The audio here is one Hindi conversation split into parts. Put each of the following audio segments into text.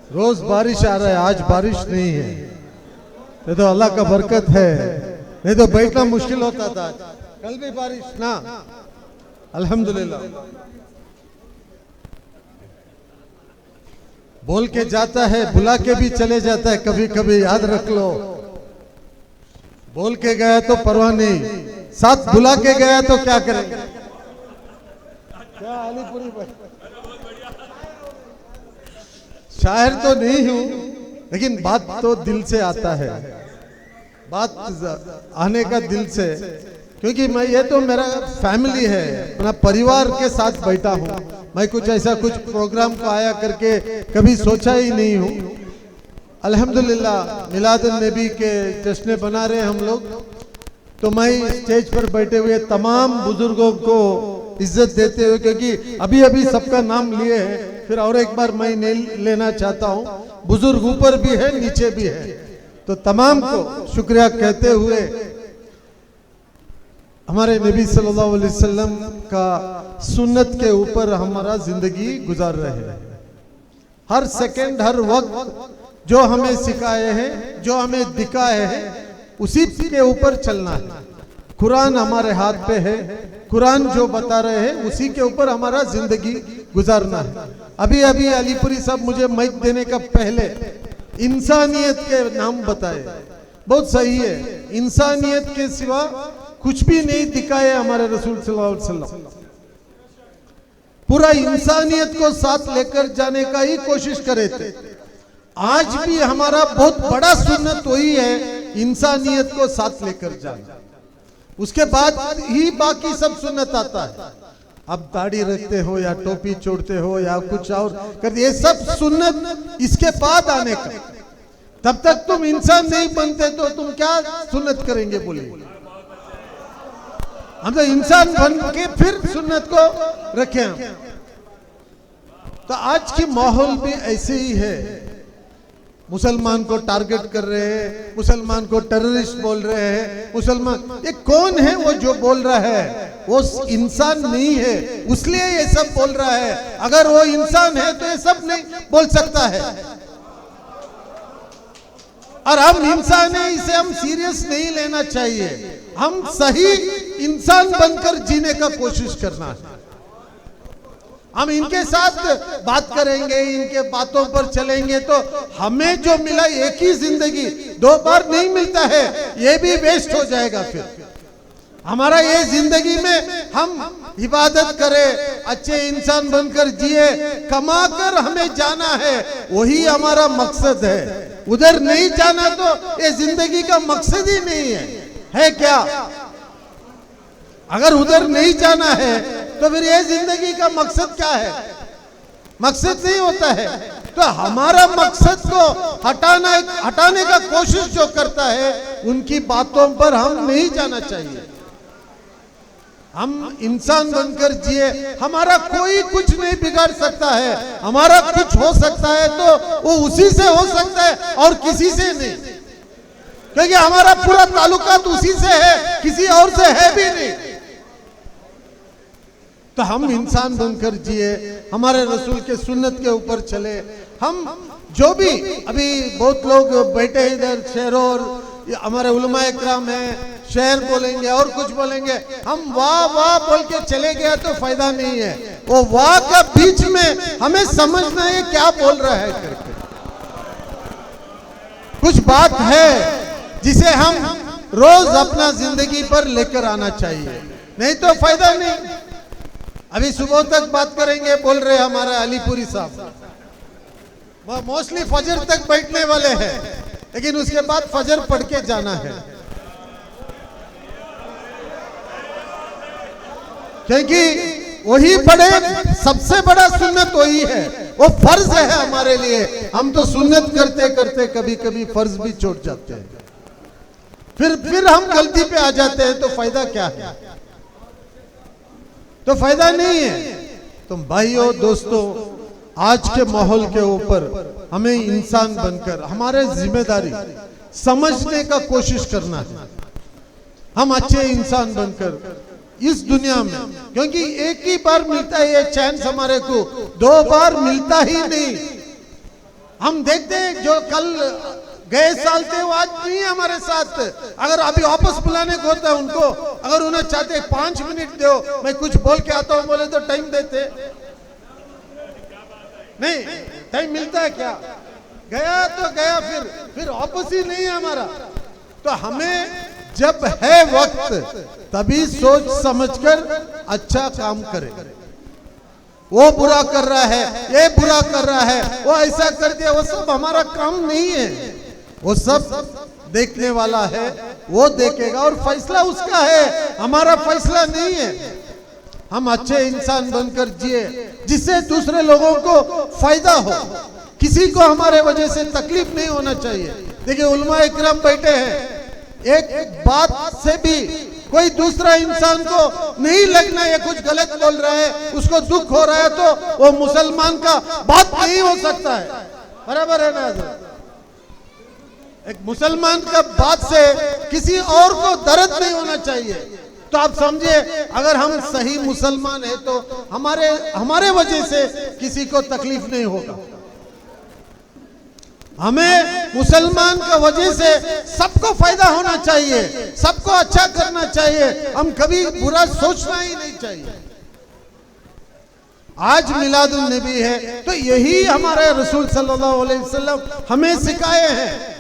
रोज बारिश आ रहा है, आज बारिश नहीं है। ये तो अल्लाह का बरकत है, नहीं तो बैठना मुश्किल होता था। कल भी बारिश ना, अल्हम्दुलिल्लाह। बोल के जाता है, बुला के भी चले जाता है कभी कभी, याद रख लो। बोल के गया तो परवाह नहीं, साथ बुला के गया तो क्या करेंगे। क्या अलीपुरी भाई, शायर तो नहीं हूं, लेकिन बात तो दिल से आता है, बात आने का दिल से। क्योंकि मैं, ये तो मेरा फैमिली है, अपना परिवार के साथ बैठा हूं। मैं कुछ ऐसा कुछ प्रोग्राम को आया करके कभी सोचा ही नहीं हूं। अल्हम्दुलिल्लाह मिलाद नबी के जश्न बना रहे हम लोग, तो मैं स्टेज पर बैठे हुए तमाम बुजुर्गों को इज्जत देते हुए, क्योंकि अभी अभी सबका नाम लिए हैं, फिर और एक बार मैं नहीं लेना चाहता हूं। बुजुर्ग ऊपर भी है, नीचे भी है, तो तमाम को शुक्रिया कहते हुए हमारे नबी सल्लल्लाहु अलैहि वसल्लम का सुन्नत के ऊपर हमारा जिंदगी गुजार रहे हैं। हर सेकंड हर वक्त जो हमें सिखाए हैं, जो हमें दिखाए हैं, उसी के ऊपर चलना है। कुरान हमारे हाथ पे है, कुरान जो बता रहे हैं उसी के ऊपर हमारा जिंदगी गुजारना है। अभी अभी अलीपुरी साहब मुझे माइक देने का पहले इंसानियत के नाम बताए, बहुत सही है। इंसानियत के सिवा कुछ भी नहीं दिखाए हमारे रसूल सल्लल्लाहु अलैहि वसल्लम। पूरा इंसानियत को साथ लेकर जाने का ही कोशिश करे थे। आज भी हमारा बहुत बड़ा सुन्नत वही है, इंसानियत को साथ लेकर जाना। उसके बाद ही बाकी सब सुन्नत आता है। अब दाढ़ी रखते हो या टोपी छोड़ते हो या कुछ और करते, ये सब सुन्नत इसके बाद आने का। तब तक तुम इंसान नहीं बनते तो तुम क्या सुन्नत करेंगे बोलिए। हम तो इंसान बन के फिर सुन्नत को रखे हम। तो आज की माहौल भी ऐसे ही है, मुसलमान को टारगेट कर रहे हैं, मुसलमान को टेररिस्ट बोल रहे हैं। मुसलमान, ये कौन है वो जो बोल रहा है? वो इंसान नहीं है, उसलिए ये सब बोल रहा है। अगर वो इंसान है तो ये सब नहीं बोल सकता है। और हम इंसान है, इसे हम सीरियस नहीं लेना चाहिए। हम सही इंसान बनकर जीने का कोशिश करना है। हम इनके साथ बात करेंगे, इनके बातों पर चलेंगे तो हमें जो मिला एक ही जिंदगी, दो बार नहीं मिलता है, ये भी वेस्ट हो जाएगा। फिर हमारा ये जिंदगी में हम इबादत करें, अच्छे इंसान बनकर जिए, कमा कर हमें जाना है, वही हमारा मकसद है। उधर नहीं जाना तो ये जिंदगी का मकसद ही नहीं है क्या? अगर उधर नहीं जाना है तो फिर ये जिंदगी का मकसद क्या है? मकसद नहीं होता है। तो हमारा मकसद को हटाने का कोशिश जो करता है, उनकी बातों पर हम नहीं जाना चाहिए। हम इंसान बनकर जिए, हमारा कोई कुछ नहीं बिगाड़ सकता है। हमारा कुछ हो सकता है तो वो उसी से हो सकता है और किसी से नहीं, क्योंकि हमारा पूरा ताल्लुकात उसी से है, किसी और से है भी नहीं। तो हम इंसान बनकर जिए, हमारे रसूल के सुन्नत के ऊपर चले। हम जो भी, अभी बहुत लोग बैठे इधर शहरों, और हमारे उलमा इकराम है, शहर बोलेंगे और कुछ बोलेंगे, हम वाह वाह बोल के चले गया तो फायदा नहीं है। वो वाह का बीच में हमें समझना है क्या बोल रहा है करके। कुछ बात है जिसे हम रोज अपना जिंदगी पर लेकर आना चाहिए, नहीं तो फायदा नहीं। अभी सुबह तक बात करेंगे बोल रहे हमारे अलीपुरी साहब, मोस्टली फजर तक बैठने वाले हैं, लेकिन उसके बाद फजर पढ़ के जाना है, क्योंकि वही पढ़े, सबसे बड़ा सुन्नत वही है, वो फर्ज है हमारे लिए। हम तो सुन्नत करते करते कभी कभी फर्ज भी छोड़ जाते हैं, फिर हम गलती पे आ जाते हैं, तो फायदा क्या है? तो फायदा नहीं है। तो भाइयों दोस्तों, आज के माहौल के ऊपर हमें इंसान बनकर हमारे जिम्मेदारी समझने का कोशिश करना है। हम अच्छे इंसान बनकर इस दुनिया में, क्योंकि एक ही बार मिलता है ये चांस हमारे को, दो बार मिलता ही नहीं। हम देखते हैं जो कल गए साल थे वो आज नहीं है हमारे साथ। अगर अभी वापस बुलाने को होता है उनको, अगर उन्हें चाहते 5 मिनट दो, मैं कुछ बोल के आता हूँ बोले तो टाइम देते नहीं। टाइम मिलता है क्या? गया तो गया, फिर वापस ही नहीं है हमारा। तो हमें जब है वक्त तभी सोच समझकर अच्छा काम करें। वो बुरा कर रहा है, ये बुरा कर रहा है, वो ऐसा कर दिया, वो सब हमारा काम नहीं है। वो सब देखने वाला है, वो देखेगा और फैसला उसका है, हमारा फैसला नहीं है। हम अच्छे इंसान बनकर जिए जिससे दूसरे लोगों को फायदा हो, किसी को हमारे वजह से तकलीफ नहीं होना चाहिए। देखिए उलमा इकराम बैठे हैं, एक बात से भी कोई दूसरा इंसान को नहीं लगना ये कुछ गलत बोल रहा है, उसको दुख हो रहा है तो वो मुसलमान का बात नहीं हो सकता है। बराबर है ना? एक मुसलमान का बात से किसी और को दर्द नहीं होना चाहिए। तो आप समझिए, अगर हम सही मुसलमान है तो हमारे वजह से किसी को तकलीफ नहीं होगा। हमें मुसलमान का वजह से सबको फायदा होना चाहिए, सबको अच्छा करना चाहिए, हम कभी बुरा सोचना ही नहीं चाहिए। आज मिलादुन नबी है तो यही हमारे रसूल सल्लल्लाहु अलैहि वसल्लम हमें सिखाए हैं।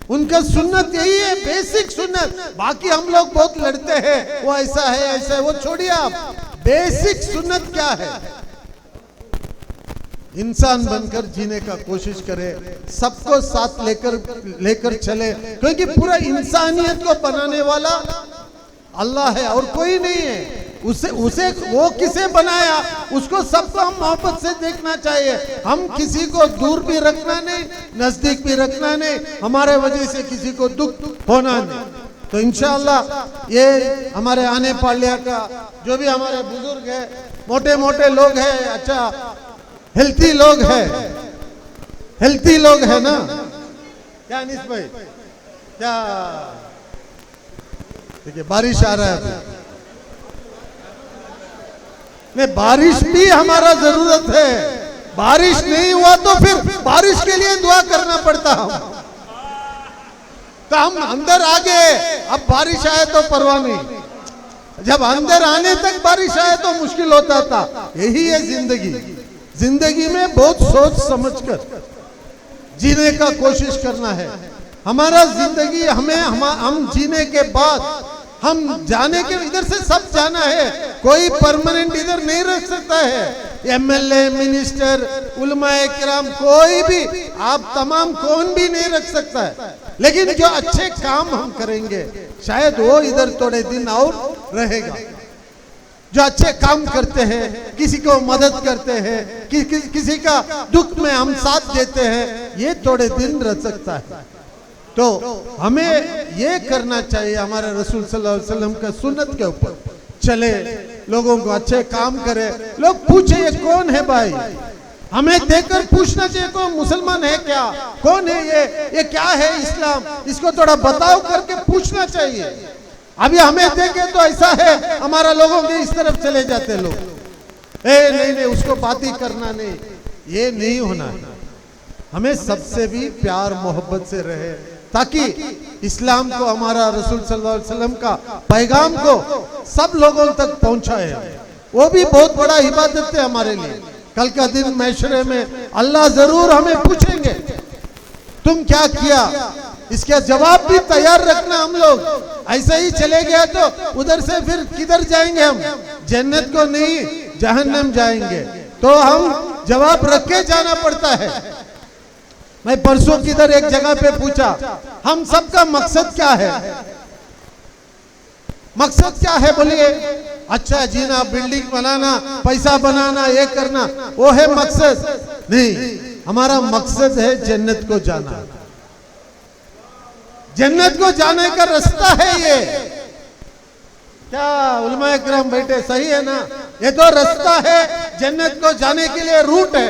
उनका सुन्नत यही है, बेसिक सुन्नत। बाकी हम लोग बहुत लड़ते हैं, वो ऐसा है ऐसा है, वो छोड़िए। आप बेसिक सुन्नत क्या है? इंसान बनकर जीने का कोशिश करे, सबको साथ लेकर चले, क्योंकि पूरा इंसानियत को बनाने वाला अल्लाह है और कोई नहीं है। उसे वो किसे बनाया, उसको सबको हम मोहब्बत से देखना चाहिए। हम किसी को दूर भी रखना नहीं, नजदीक भी रखना नहीं, हमारे वजह से किसी को दुख होना नहीं। तो इंशाअल्लाह ये हमारे आने पालिया का जो भी हमारे बुजुर्ग है, मोटे मोटे लोग हैं, अच्छा हेल्थी लोग है ना? क्या अनीस भाई, क्या देखिए बारिश आ रहा है। नहीं, बारिश भी हमारा जरूरत है। बारिश नहीं हुआ तो फिर बारिश के लिए दुआ करना पड़ता हम। तो हम अंदर आ गए, अब बारिश आए तो परवाह नहीं। जब अंदर आने तक बारिश आए तो मुश्किल होता था। यही है जिंदगी। जिंदगी में बहुत सोच समझकर जीने का कोशिश करना है। हमारा जिंदगी हम जीने के बाद हम जाने के, इधर से सब जाना है, कोई परमानेंट इधर नहीं रख सकता है। एमएलए, मिनिस्टर, उलमाए किराम, कोई भी, आप तमाम कौन भी नहीं रख सकता है। लेकिन जो अच्छे काम हम करेंगे शायद वो इधर थोड़े दिन और रहेगा। जो अच्छे काम करते हैं, किसी को मदद करते हैं, किसी का दुख में हम साथ देते हैं, ये थोड़े दिन रह सकता है। तो हमें ये करना चाहिए, हमारे रसूल सल्लल्लाहु अलैहि वसल्लम का सुन्नत के ऊपर चले, लोगों को अच्छे काम करे। लोग पूछे ये कौन है भाई, हमें देखकर पूछना चाहिए कौन मुसलमान है, क्या कौन है ये क्या है इस्लाम, इसको थोड़ा बताओ करके पूछना चाहिए। अभी हमें देखे तो ऐसा है, हमारा लोगों के इस तरफ चले जाते लोग, नहीं उसको बात ही करना नहीं, ये नहीं होना है। हमें सबसे भी प्यार मोहब्बत से रहे, ताकि इस्लाम को, हमारा रसूल सल्लल्लाहु अलैहि वसल्लम का पैगाम को सब लोगों तक पहुंचाए। वो भी बहुत बड़ा इबादत है हमारे लिए। कल का दिन मैशरे में अल्लाह जरूर हमें पूछेंगे तुम क्या किया, इसका जवाब भी तैयार रखना। हम लोग ऐसे ही चले गए तो उधर से फिर किधर जाएंगे हम? जन्नत को नहीं, जहन्नम जाएंगे। तो हम जवाब रख के जाना पड़ता है। मैं परसों किधर एक जगह पे पूछा, हम सबका मकसद क्या है? मकसद क्या है बोलिए? अच्छा जीना, बिल्डिंग बनाना, पैसा बनाना, ये करना, वो है मकसद? नहीं, हमारा मकसद है जन्नत को जाना। जन्नत को जाने का रास्ता है ये। क्या उलमाए किराम बैठे, सही है ना? ये तो रास्ता है, जन्नत को जाने के लिए रूट है।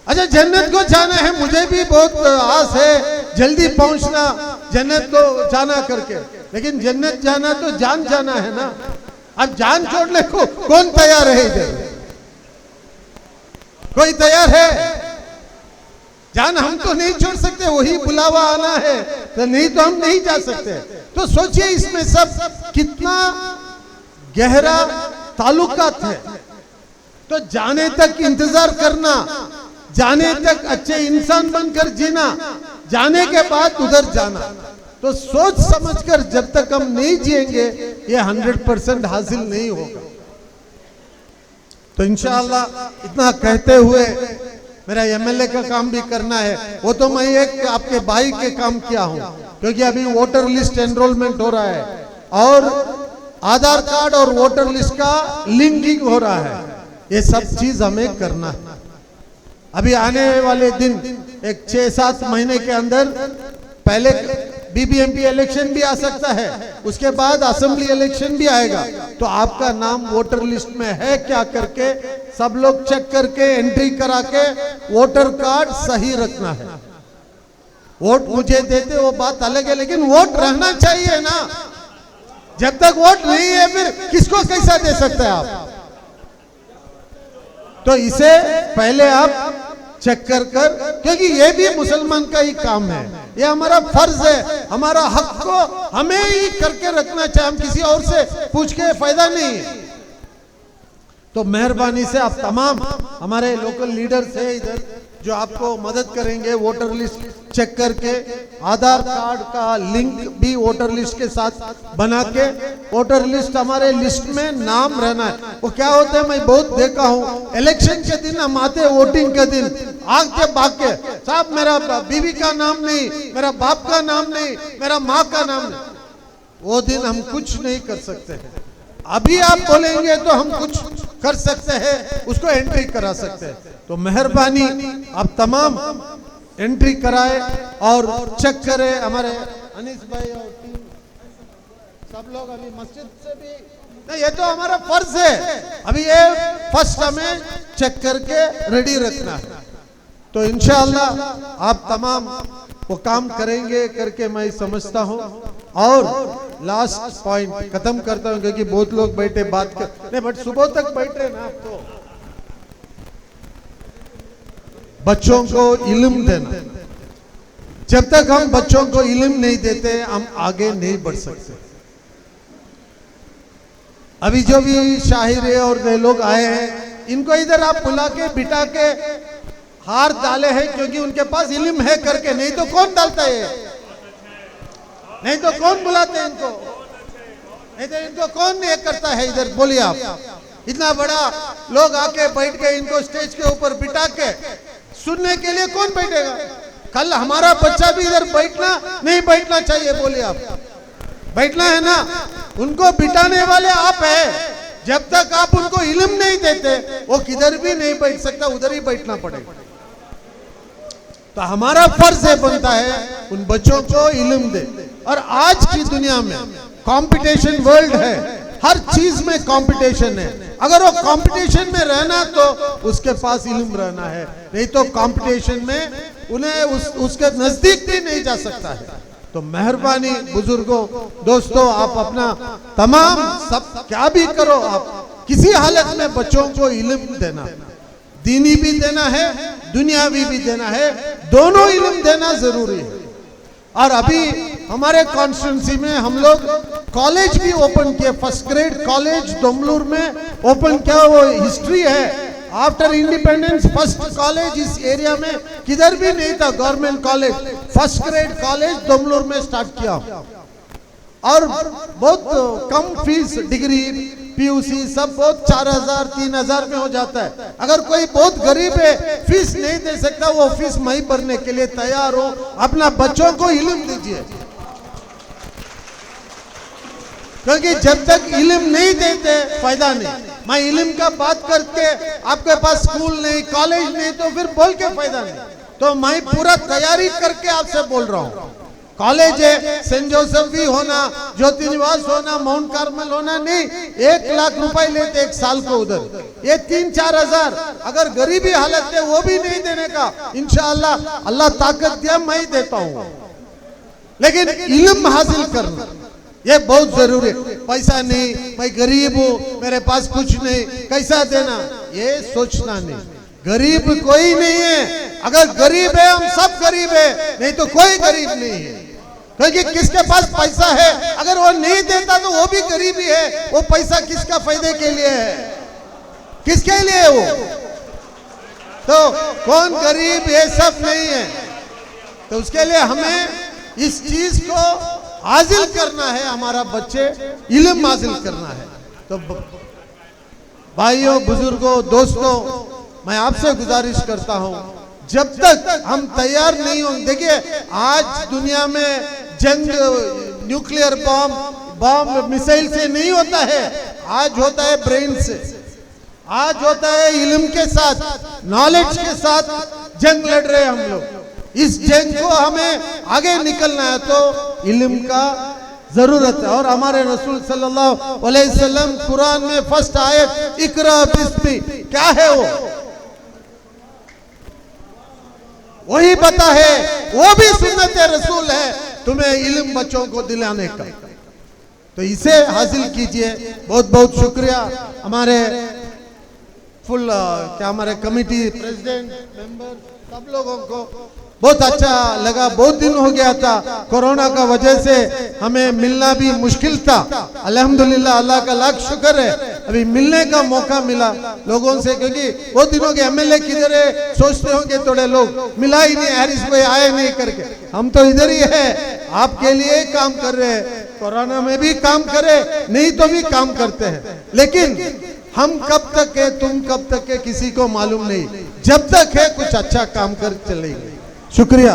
अच्छा जन्नत को जाना है, मुझे भी बहुत आस है जल्दी पहुंचना, जन्नत को जाना करके। लेकिन जन्नत जाना तो जान जाना है ना। अब जान छोड़ने को कौन तैयार है? इधर कोई तैयार है? जान हम तो नहीं छोड़ सकते, वही बुलावा आना है, तो नहीं तो हम नहीं जा सकते। तो सोचिए इसमें सब कितना गहरा ताल्लुकात है। तो जाने तक इंतजार करना, जाने तक अच्छे इंसान बनकर जीना, जाने के बाद उधर जाना। तो सोच समझकर जब तक हम नहीं जिएंगे ये 100% हासिल नहीं होगा। तो इंशाअल्लाह इतना कहते हुए मेरा एमएलए का काम भी करना है, वो तो मैं एक आपके भाई के काम किया हूं, क्योंकि अभी वोटर लिस्ट एनरोलमेंट हो रहा है और आधार कार्ड और वोटर लिस्ट का लिंकिंग हो रहा है। ये सब चीज हमें करना है। अभी आने वाले दिन एक 6-7 महीने के अंदर पहले बीबीएमपी इलेक्शन भी आ सकता है, उसके बाद असेंबली इलेक्शन भी आएगा। तो आपका नाम वोटर लिस्ट में है क्या करके सब लोग चेक करके एंट्री करा के वोटर कार्ड सही रखना है। वोट मुझे देते वो बात अलग है, लेकिन वोट रहना चाहिए ना। जब तक वोट नहीं है फिर किसको कैसा दे सकते हैं आप? तो इसे पहले आप चेक कर, क्योंकि ये भी मुसलमान का ही काम है, ये हमारा फर्ज है, हमारा हक को हमें ही करके रखना चाहिए, हम किसी और से पूछ के फायदा नहीं है। तो मेहरबानी से आप तमाम हमारे लोकल लीडर्स है इधर जो आपको मदद करेंगे, वोटर लिस्ट चेक करके आधार कार्ड का लिंक भी वोटर लिस्ट के साथ बना के वोटर लिस्ट हमारे लिस्ट में नाम रहना है। वो क्या होता है मैं बहुत देखा हूँ, इलेक्शन के दिन हम आते वोटिंग के दिन आग के भाग के, साहब मेरा बीवी का नाम नहीं, मेरा बाप का नाम नहीं, मेरा माँ का नाम नहीं। वो दिन हम कुछ नहीं कर सकते हैं। अभी आप बोलेंगे तो हम कुछ कर सकते हैं, उसको एंट्री करा सकते हैं। तो मेहरबानी आप तमाम एंट्री कराए और चेक करें। हमारे अनीस भाई और टीम सब लोग अभी मस्जिद से भी नहीं, ये तो हमारा फर्ज है। अभी ये फर्स्ट हमें चेक करके रेडी रखना है। तो इंशाअल्लाह आप तमाम वो काम करेंगे करके मैं समझता हूँ। और लास्ट पॉइंट खत्म करता हूँ, क्योंकि बहुत लोग बैठे बात कर नहीं, बट सुबह तक बैठे ना आप। तो बच्चों को इल्म देना, जब तक हम बच्चों को इल्म नहीं देते हम आगे नहीं बढ़ सकते। अभी जो भी शाहिर और वे लोग आए हैं इनको इधर आप बुला के बिठा के हार डाले हैं, क्योंकि उनके पास इल्म है करके, नहीं तो कौन डालता है, नहीं तो कौन बुलाते हैं इनको, नहीं तो इनको कौन ये करता है। इधर बोलिए आप, इतना बड़ा लोग आके बैठ के इनको स्टेज के ऊपर बिठा के सुनने के लिए कौन बैठेगा? कल हमारा बच्चा भी इधर बैठना नहीं बैठना चाहिए, बोलिए आप, बैठना है ना। उनको बिठाने वाले आप है, जब तक आप उनको इल्म नहीं देते वो किधर भी नहीं बैठ सकता, उधर ही बैठना पड़ेगा। तो हमारा फर्ज है बनता है उन बच्चों को इल्म दे। और आज की दुनिया में कंपटीशन वर्ल्ड है, हर चीज में कंपटीशन है। अगर वो कंपटीशन में रहना तो उसके पास इल्म रहना है, नहीं तो कंपटीशन में उन्हें उसके नजदीक भी नहीं जा सकता है। तो मेहरबानी बुजुर्गों, दोस्तों, आप अपना तमाम सब क्या भी करो, आप किसी हालत में बच्चों को इल्म देना, दीनी भी देना है, दुनियावी भी देना है, दोनों इल्म देना जरूरी है। और अभी हमारे कॉन्स्टिट्यूंसी में हम लोग कॉलेज भी ओपन किए, फर्स्ट ग्रेड कॉलेज दोमलूर में ओपन किया। वो हिस्ट्री है, आफ्टर इंडिपेंडेंस फर्स्ट कॉलेज इस एरिया में किधर भी नहीं था, government college, first grade college Domlur में स्टार्ट किया। और बहुत कम फीस, डिग्री पीयूसी सब बहुत 4000-3000 में हो जाता है। अगर कोई बहुत गरीब है, फीस नहीं दे सकता, वो फीस मैं भरने के लिए तैयार हो। अपना बच्चों को इल्म दीजिए, क्योंकि जब तक इल्म नहीं देते फायदा नहीं। मैं इल्म का बात करके आपके पास स्कूल नहीं, कॉलेज नहीं, तो फिर बोल के फायदा नहीं। तो मैं पूरा तैयारी करके आपसे बोल रहा हूँ। कॉलेज है, सेंट जोसेफ भी होना, ज्योति निवास होना, माउंट कार्मल होना, नहीं 1 लाख रुपए लेते एक साल को उधर, ये 3-4 हजार। अगर गरीबी हालत है वो भी नहीं देने का, इंशाअल्लाह अल्लाह ताकत दिया मैं ही देता हूँ। लेकिन इल्म हासिल करना ये बहुत जरूरी है। पैसा नहीं, मैं गरीब हूँ, मेरे पास कुछ नहीं, कैसा देना, ये सोचना नहीं। गरीब कोई नहीं है। अगर गरीब है हम सब गरीब है, नहीं तो कोई गरीब नहीं है। क्योंकि किसके पास पैसा है अगर वो नहीं देता तो वो भी गरीब ही है। वो पैसा किसका फायदे के लिए है, किसके लिए है वो? तो कौन गरीब ये सब नहीं है। तो उसके लिए हमें इस चीज को हासिल करना है, हमारा बच्चे इल्म हासिल करना है। तो भाइयों, बुजुर्गों, दोस्तों, मैं आपसे गुजारिश करता हूं, जब तक हम तैयार नहीं होंगे, देखिए आज दुनिया में जंग न्यूक्लियर बॉम्ब मिसाइल से नहीं होता है, आज होता है ब्रेन से, आज होता है इल्म के साथ, नॉलेज के साथ जंग लड़ रहे हैं हम लोग। इस जंग को हमें आगे निकलना है तो इल्म का जरूरत है। और हमारे रसूल सल्लल्लाहु अलैहि वसल्लम कुरान में फर्स्ट आयत इकरा बिस्मी क्या है वही बता है, वो भी सुन्नत रसूल है तुम्हें इल्म बच्चों को दिलाने का। तो इसे हासिल कीजिए। बहुत बहुत शुक्रिया हमारे हमारे कमेटी प्रेसिडेंट मेंबर सब लोगों को। बहुत अच्छा लगा, बहुत दिन हो गया था, कोरोना का वजह से हमें मिलना भी मुश्किल था। अल्हम्दुलिल्लाह, अल्लाह का लाख शुक्र है अभी मिलने का मौका मिला लोगों से। क्योंकि बहुत दिनों के एमएलए किधर है सोचते होंगे थोड़े लोग, मिला ही नहीं, हैरिस भाई आए नहीं करके। हम तो इधर ही है, आपके लिए काम कर रहे हैं, कोरोना में भी काम करे नहीं तो भी काम करते हैं। लेकिन हम कब तक है, तुम कब तक है, किसी को मालूम नहीं। जब तक है कुछ अच्छा काम कर चलेंगे। शुक्रिया।